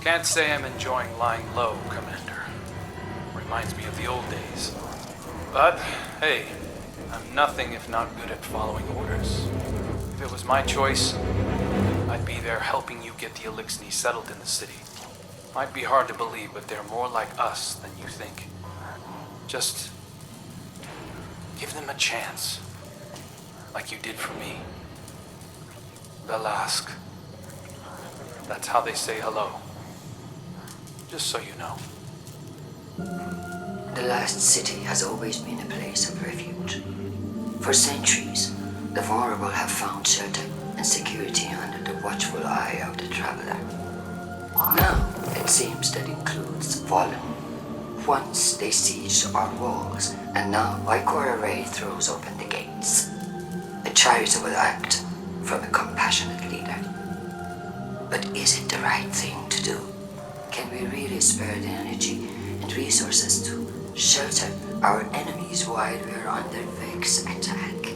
Can't say I'm enjoying lying low, Commander. Reminds me of the old days. But, hey, I'm nothing if not good at following orders. If it was my choice, I'd be there helping you get the Elixni settled in the city. Might be hard to believe, but they're more like us than you think. Just give them a chance, like you did for me. They'll ask. That's how they say hello. Just so you know. The last city has always been a place of refuge. For centuries, the vulnerable have found shelter and security under the watchful eye of the traveler. Now, it seems that includes Fallen. Once they sieged our walls, and now Ikora Ray throws open the gates. A charitable act from a compassionate leader. But is it the right thing to do? Can we really spare the energy and resources to shelter our enemies while we're under Vex's attack?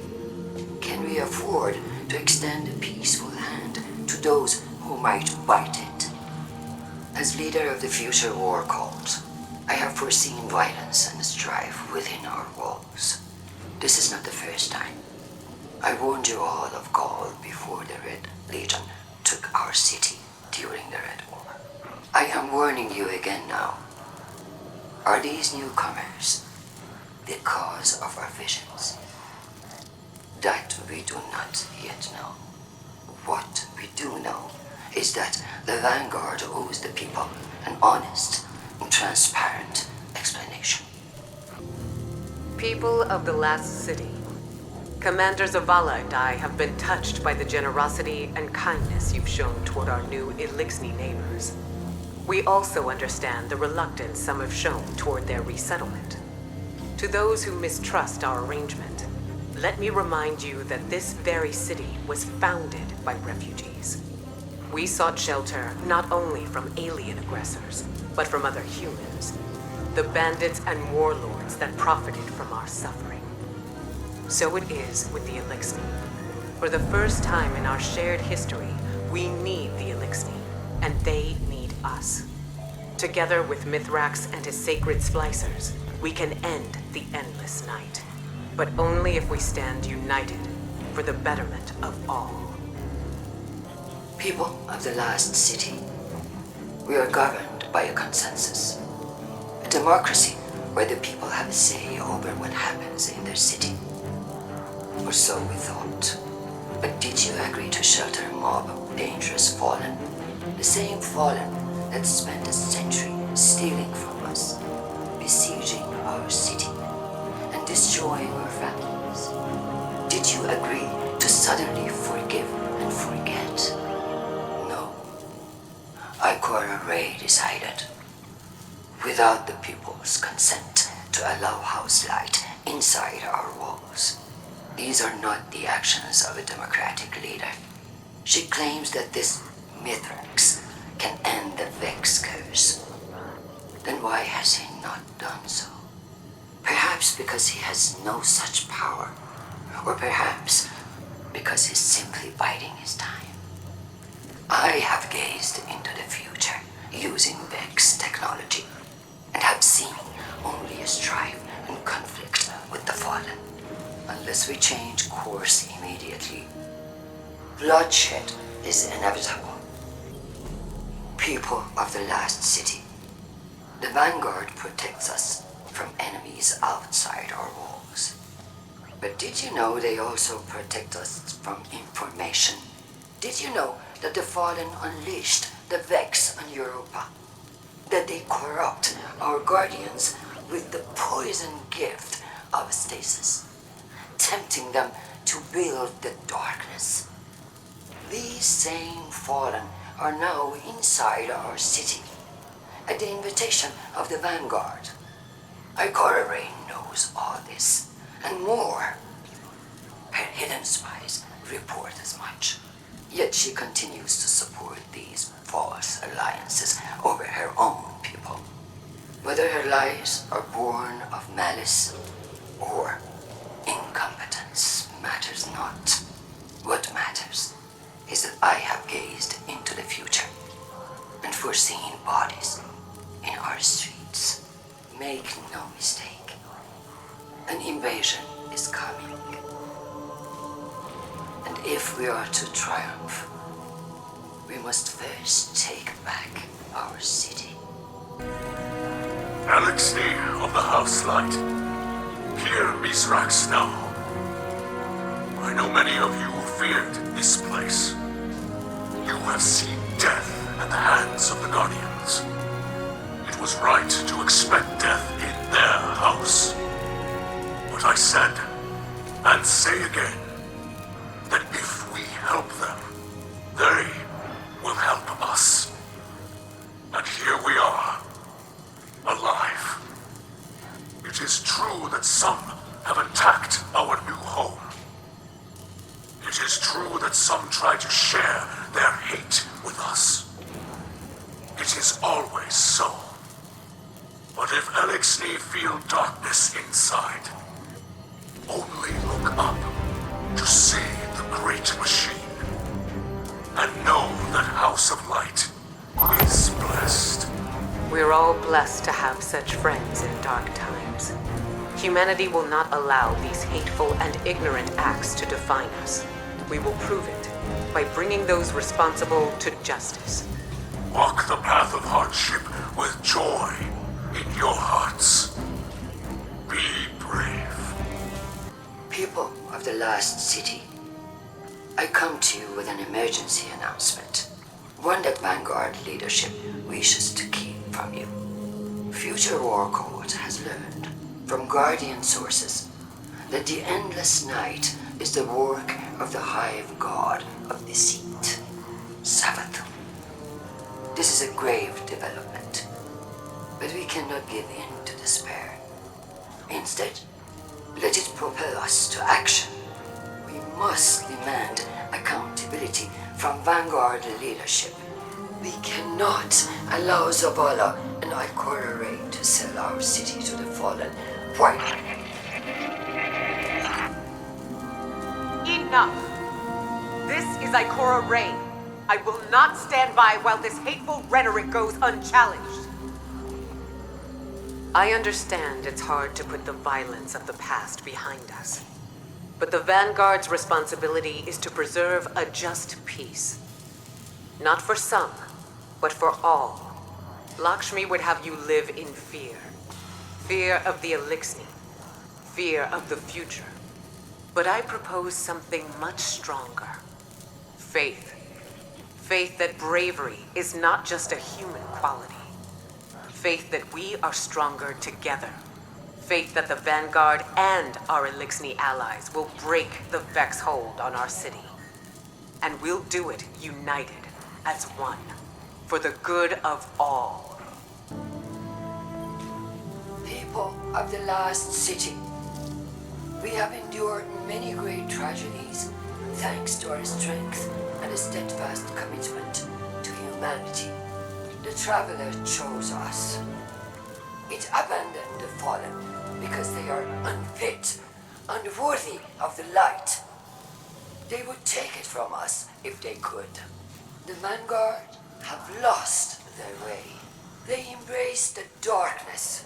Can we afford to extend a peaceful hand to those who might bite it? As leader of the future war cult, I have foreseen violence and strife within our walls. This is not the first time. I warned you all of Gaul before the Red Legion took our city during the Red War. I am warning you again now. Are these newcomers the cause of our visions? That we do not yet know. What we do know is that the Vanguard owes the people an honest and transparent explanation. People of the last city, Commander Zavala and I have been touched by the generosity and kindness you've shown toward our new Elixni neighbors. We also understand the reluctance some have shown toward their resettlement. To those who mistrust our arrangement, let me remind you that this very city was founded by refugees. We sought shelter not only from alien aggressors, but from other humans, the bandits and warlords that profited from our suffering. So it is with the Elixni. For the first time in our shared history, we need the Elixni, and they need us. Together with Mithrax and his sacred Splicers, we can end the endless night. But only if we stand united for the betterment of all. People of the last city, we are governed by a consensus. A democracy where the people have a say over what happens in their city. Or so we thought. But did you agree to shelter a mob of dangerous Fallen? The same Fallen that spent a century stealing from us, besieging our city, and destroying our families. Did you agree to suddenly forgive and forget? No. Ikora Ray decided, without the people's consent, to allow house light inside our walls. These are not the actions of a democratic leader. She claims that this Mithrax can end the Vex curse. Then why has he not done so? Perhaps because he has no such power, or perhaps because he's simply biding his time. I have gazed into the future using Vex technology, and have seen only a strife and conflict with the Fallen. Unless we change course immediately, bloodshed is inevitable. People of the last city, the Vanguard protects us from enemies outside our walls. But did you know they also protect us from information? Did you know that the Fallen unleashed the Vex on Europa? That they corrupt our guardians with the poison gift of stasis, tempting them to build the darkness? These same Fallen are now inside our city, at the invitation of the Vanguard. Ikora Ray knows all this, and more. Her hidden spies report as much. Yet she continues to support these false alliances over her own people. Whether her lies are born of malice or incompetence matters not. What matters is that I have gazed into the future. And unforeseen bodies in our streets. Make no mistake. An invasion is coming. And if we are to triumph, we must first take back our city. Elixir of the House Light. Hear Mizrax now. I know many of you feared this place. You have seen death at the hands of the Guardians. It was right to expect death in their house. But I said, and say again, that if we help them, they will help us. And here we are, alive. It is true that some have attacked our new home. It is true that some try to share their hate with us. It is always so. But if Elixir feel darkness inside, only look up to see the great machine. And know that House of Light is blessed. We're all blessed to have such friends in dark times. Humanity will not allow these hateful and ignorant acts to define us. We will prove it by bringing those responsible to justice. Walk the path of hardship with joy in your hearts. Be brave. People of the Last City, I come to you with an emergency announcement. One that Vanguard leadership wishes to keep from you. Future War Code has learned from Guardian sources that the Endless Night is the work of the Hive God of Deceit, Savathun. This is a grave development, but we cannot give in to despair. Instead, let it propel us to action. We must demand accountability from Vanguard leadership. We cannot allow Zavala and Ikora Ray to sell our city to the Fallen. Why? Enough! This is Ikora Ray. I will not stand by while this hateful rhetoric goes unchallenged. I understand it's hard to put the violence of the past behind us. But the Vanguard's responsibility is to preserve a just peace. Not for some, but for all. Lakshmi would have you live in fear. Fear of the Elixir. Fear of the future. But I propose something much stronger. Faith. Faith that bravery is not just a human quality. Faith that we are stronger together. Faith that the Vanguard and our Elixir allies will break the Vex hold on our city. And we'll do it united, as one, for the good of all. People of the Last City, we have endured many great tragedies thanks to our strength and a steadfast commitment to humanity. The Traveler chose us. It abandoned the Fallen because they are unfit, unworthy of the light. They would take it from us if they could. The Vanguard have lost their way. They embrace the darkness.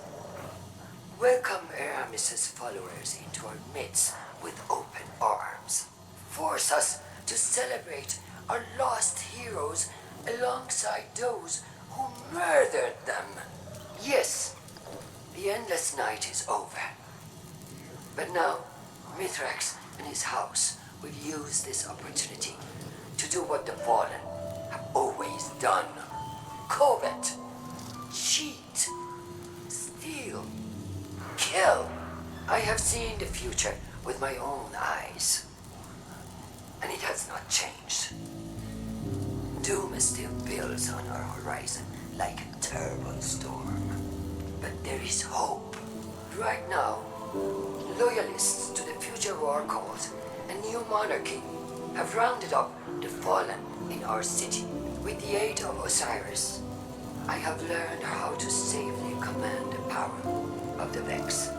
Welcome Aramis's followers into our midst with open arms. Force us to celebrate our lost heroes alongside those who murdered them. Yes, the Endless Night is over. But now, Mithrax and his house will use this opportunity to do what the Fallen have always done. Covet, cheat, steal, kill. I have seen the future with my own eyes, and it has not changed. Doom still builds on our horizon like a terrible storm. But there is hope. Right now, loyalists to the Future War Cause and New Monarchy have rounded up the Fallen in our city. With the aid of Osiris, I have learned how to safely command the power of the Vex.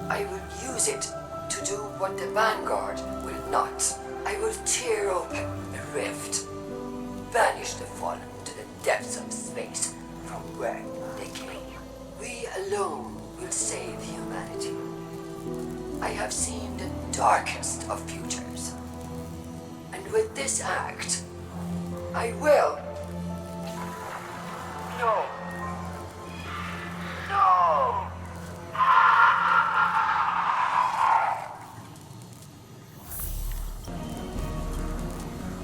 I will use it to do what the Vanguard will not. I will tear open the rift, banish the Fallen to the depths of space from where they came. We alone will save humanity. I have seen the darkest of futures. And with this act, I will. No. No!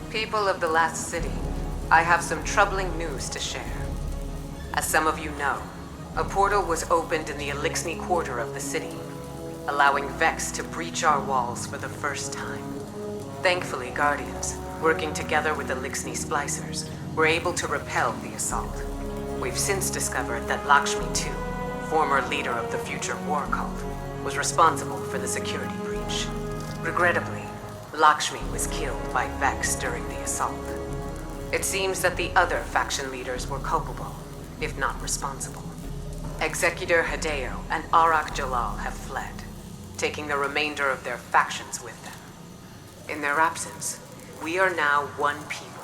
People of the Last City, I have some troubling news to share. As some of you know, a portal was opened in the Elixni quarter of the city, allowing Vex to breach our walls for the first time. Thankfully, Guardians, working together with Elixni Splicers, were able to repel the assault. We've since discovered that Lakshmi II, former leader of the future war cult, was responsible for the security breach. Regrettably, Lakshmi was killed by Vex during the assault. It seems that the other faction leaders were culpable, if not responsible. Executor Hideo and Arak Jalal have fled, taking the remainder of their factions with them. In their absence, we are now one people,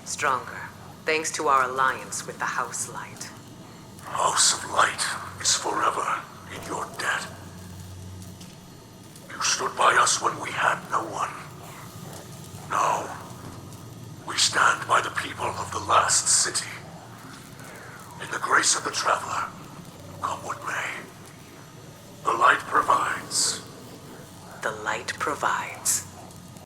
stronger, thanks to our alliance with the House Light. House of Light is forever in your debt. You stood by us when we had no one. Now, we stand by the people of the Last City. In the grace of the Traveler, come what may. The Light provides. The Light provides.